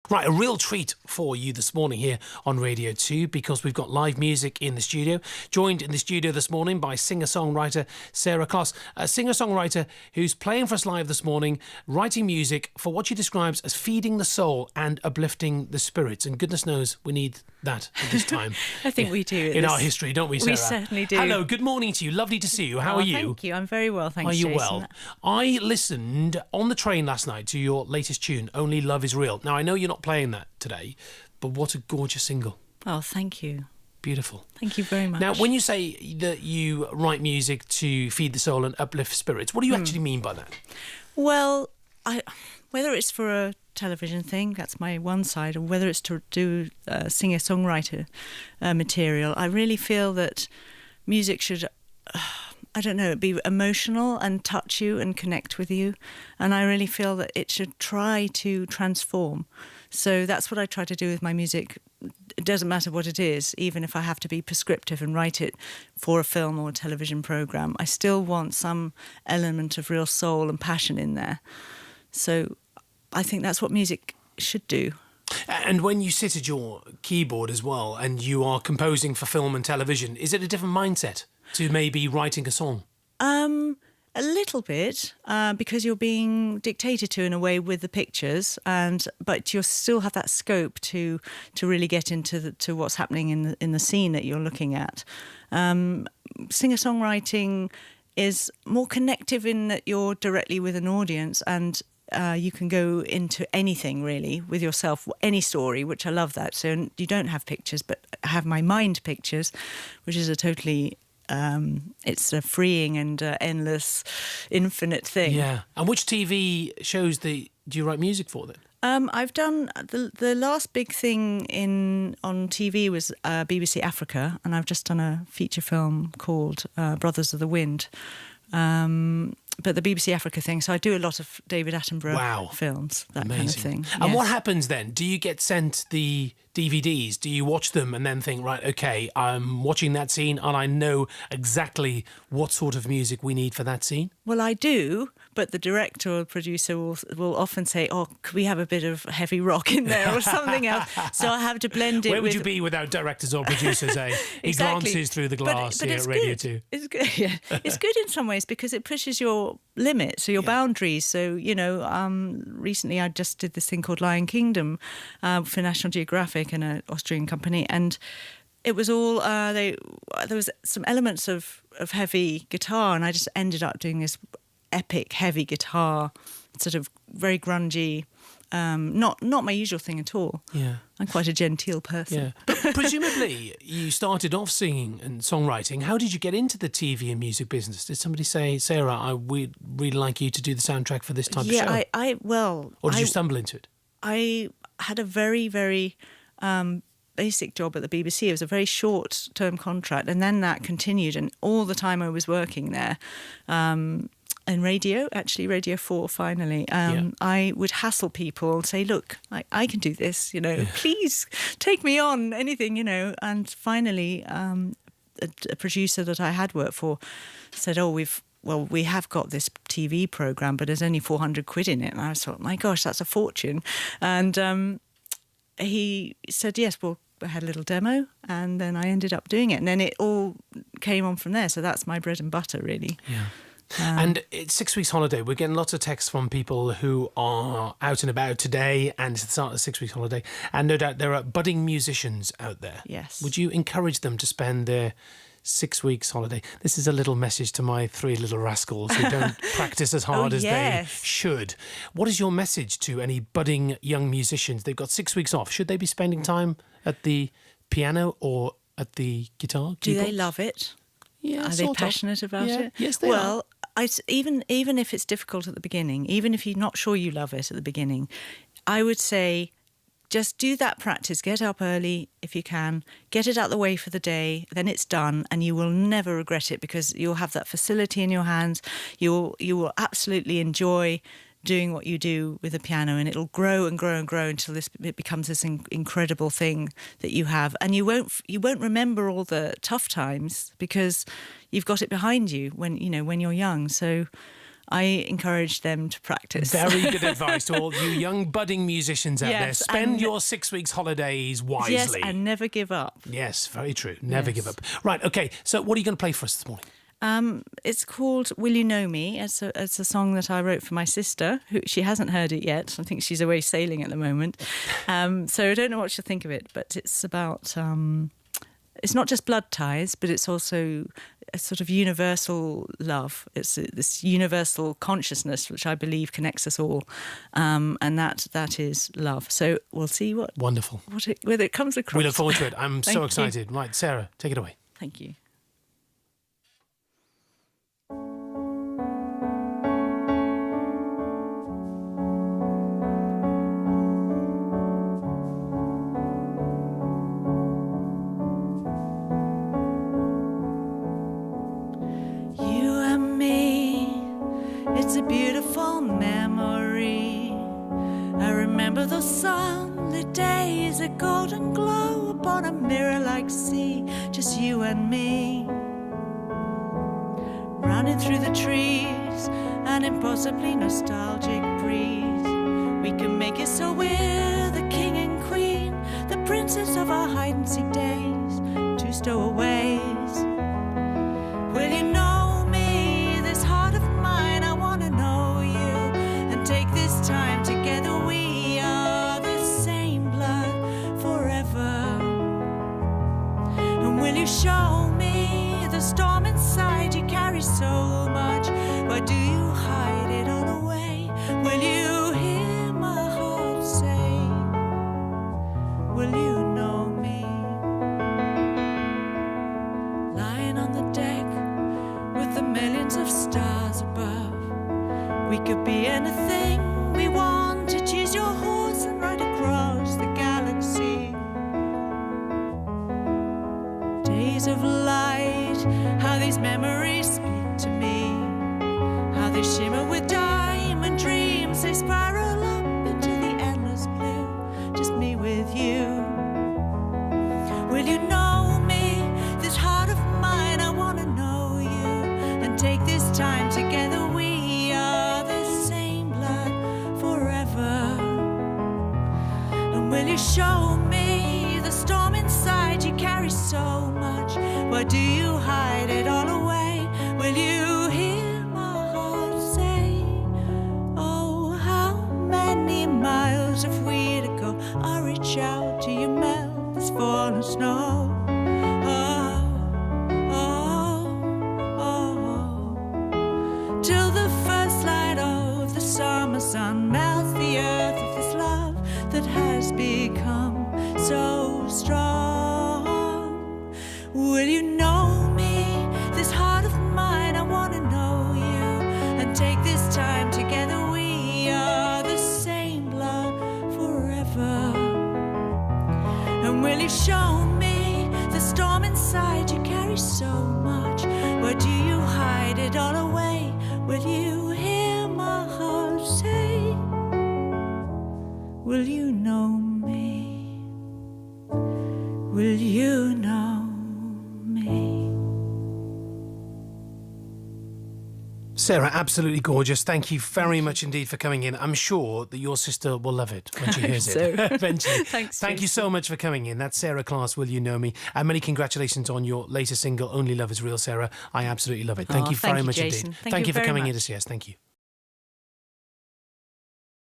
Right, a real treat for you this morning here on Radio 2 because we've got live music in the studio. Joined in the studio this morning by singer-songwriter Sarah Kloss, a singer-songwriter who's playing for us live this morning, writing music for what she describes as feeding the soul and uplifting the spirits. And goodness knows we need that at this time. I think we do. In our history, don't we, Sarah? We certainly do. Hello, good morning to you. Lovely to see you. How are you? Thank you. I'm very well, thanks, Are you Jason. well? I listened on the train last night to your latest tune, Only Love Is Real. Now, I know you're not playing that today, but what a gorgeous single. Oh, thank you. Beautiful. Thank you very much. Now, when you say that you write music to feed the soul and uplift spirits, what do you actually mean by that? Well, whether it's for a television thing, that's my one side, or whether it's to do singer-songwriter material, I really feel that music should... I don't know, be emotional and touch you and connect with you. And I really feel that it should try to transform. So that's what I try to do with my music. It doesn't matter what it is, even if I have to be prescriptive and write it for a film or a television programme. I still want some element of real soul and passion in there. So I think that's what music should do. And when you sit at your keyboard as well and you are composing for film and television, is it a different mindset to maybe writing a song? A little bit, because you're being dictated to in a way with the pictures, but you still have that scope to really get into to what's happening in the scene that you're looking at. Singer-songwriting is more connective in that you're directly with an audience and you can go into anything really with yourself, any story, which I love that. So you don't have pictures, but I have my mind pictures, which is a totally... it's a freeing and endless, infinite thing. Yeah. And which TV shows do you write music for then? I've done the last big thing on TV was BBC Africa, and I've just done a feature film called Brothers of the Wind. But the BBC Africa thing, so I do a lot of David Attenborough films, that Amazing. kind of thing. And yes. what happens then? Do you get sent the DVDs? Do you watch them and then think, right, okay, I'm watching that scene and I know exactly what sort of music we need for that scene? Well, I do, but the director or producer will often say, oh, could we have a bit of heavy rock in there or something else? So I have to blend it. Where would you be without directors or producers, eh? He Exactly. glances through the glass here at Radio 2. It's good. Yeah. It's good in some ways because it pushes your limits, so your boundaries. So, recently I just did this thing called Lion Kingdom for National Geographic and an Austrian company, and it was all there was some elements of heavy guitar, and I just ended up doing this epic heavy guitar, sort of very grungy. Not my usual thing at all. Yeah, I'm quite a genteel person. Yeah, but presumably you started off singing and songwriting. How did you get into the TV and music business? Did somebody say, Sarah, I would really like you to do the soundtrack for this type of show? Or did you stumble into it? I had a very, very basic job at the BBC. It was a very short-term contract, and then that continued, and all the time I was working there. And Radio 4 finally, I would hassle people and say, look, I can do this, please take me on, anything, and finally a producer that I had worked for said, we have got this TV programme, but there's only 400 quid in it. And I thought, my gosh, that's a fortune. And he said, yes, well, I had a little demo, and then I ended up doing it. And then it all came on from there. So that's my bread and butter, really. Yeah. And it's 6 weeks holiday. We're getting lots of texts from people who are out and about today, and it's the start of 6 weeks holiday. And no doubt there are budding musicians out there. Yes. Would you encourage them to spend their 6 weeks holiday? This is a little message to my three little rascals who don't practice as hard as they should. What is your message to any budding young musicians? They've got 6 weeks off. Should they be spending time at the piano or at the guitar? Do they love it? Yeah, are they passionate about it? Yes, they are. Even if it's difficult at the beginning, even if you're not sure you love it at the beginning, I would say just do that practice. Get up early if you can. Get it out of the way for the day. Then it's done, and you will never regret it because you'll have that facility in your hands. You will absolutely enjoy doing what you do with the piano, and it'll grow and grow and grow until it becomes this incredible thing that you have. And you won't remember all the tough times because you've got it behind you when you're young. So I encourage them to practice. Very good advice to all you young budding musicians out there. Yes, Spend and- your 6 weeks holidays wisely. Yes, and never give up. Yes, very true. Never Yes. give up. Right, okay. So what are you going to play for us this morning? It's called Will You Know Me? It's a song that I wrote for my sister. She hasn't heard it yet. I think she's away sailing at the moment. So I don't know what she'll think of it, but it's about... it's not just blood ties, but it's also a sort of universal love. It's this universal consciousness which I believe connects us all, and that is love. So we'll see Wonderful. whether it comes across. We look forward to it. I'm Thank so you. excited. Right, Sarah, take it away. Thank you. You and me, it's a beautiful memory. I remember those sunlit days, a golden glow upon a mirror-like sea. Just you and me, running through the trees, an impossibly nostalgic breeze. We can make it so we're the king and queen, the princess of our hide-and-seek days, two stowaways. Will you know me, this heart of mine? I want to know you and take this time together. We are the same blood forever. And will you show me the storm inside you carry so much? Why do you hide it all away? Will you hear my heart say, will you know me? Lying on the deck with the millions of stars above, we could be anything we want. To choose your horse and ride across the galaxy. Days of light, how these memories speak to me, how they shimmer with diamond dreams. They spiral up into the endless blue, just me with you. Will you know me, this heart of mine? I want to know you and take this time together. We are the same blood forever. And will you show me the storm inside you carry so much? Why do you hide it all away? Will you hear my heart say, oh, how many miles have we to go? I'll reach out to you, melt this falling snow. Till the first light of the summer sun melts the earth of this love that has become so strong. Will you know me, this heart of mine? I want to know you and take this time together. We are the same blood forever. And will you show me the storm inside you carry so much? Why do you hide it all away? Will you hear my heart say, will you know me? Will you know me? Sarah, absolutely gorgeous. Thank you very much indeed for coming in. I'm sure that your sister will love it when she hears so. it eventually. Thanks, Thank you Jason. so much for coming in. That's Sarah Class, Will You Know Me? And many congratulations on your latest single, Only Love Is Real, Sarah. I absolutely love it. Thank you thank very you, much Jason. indeed. Thank you for very coming in much. to see us. Thank you.